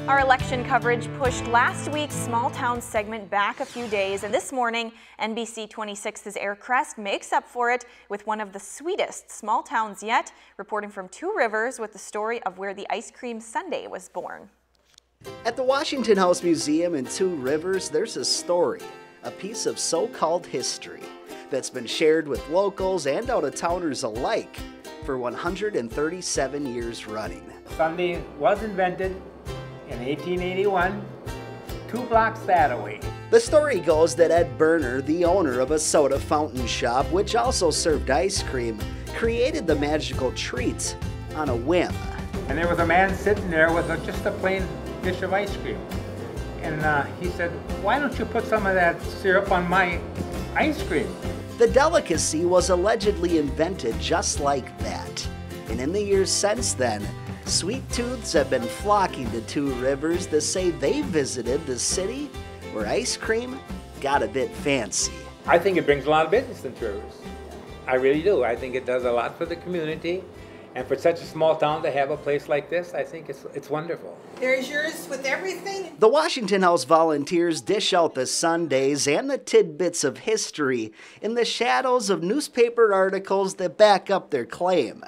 Our election coverage pushed last week's small town segment back a few days, and this morning, NBC 26's Air Crest makes up for it with one of the sweetest small towns yet, reporting from Two Rivers with the story of where the ice cream sundae was born. At the Washington House Museum in Two Rivers, there's a story, a piece of so-called history that's been shared with locals and out-of-towners alike for 137 years running. Sundae was invented in 1881, 2 blocks that away. The story goes that Ed Berner, the owner of a soda fountain shop which also served ice cream, created the magical treat on a whim. And there was a man sitting there with just a plain dish of ice cream. And he said, "Why don't you put some of that syrup on my ice cream?" The delicacy was allegedly invented just like that. And in the years since then, sweet tooths have been flocking to Two Rivers to say they visited the city where ice cream got a bit fancy. I think it brings a lot of business to Two Rivers. I really do. I think it does a lot for the community. And for such a small town to have a place like this, I think it's wonderful. There's yours with everything. The Washington House volunteers dish out the sundaes and the tidbits of history in the shadows of newspaper articles that back up their claim,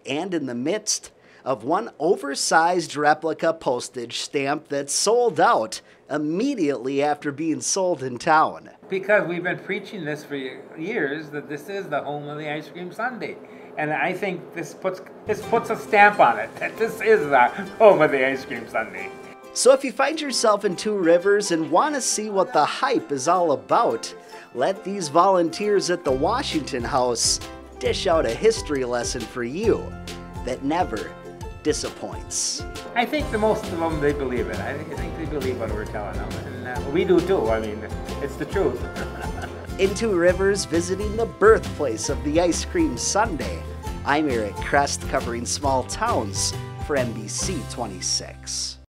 and in the midst of one oversized replica postage stamp that sold out immediately after being sold in town. Because we've been preaching this for years, that this is the home of the ice cream sundae. And I think this puts a stamp on it, that this is the home of the ice cream sundae. So if you find yourself in Two Rivers and want to see what the hype is all about, let these volunteers at the Washington House dish out a history lesson for you that never disappoints. I think the most of them, they believe it. I think they believe what we're telling them, and we do too. I mean, it's the truth. In Two Rivers, visiting the birthplace of the ice cream sundae, I'm Crest, covering small towns for NBC 26.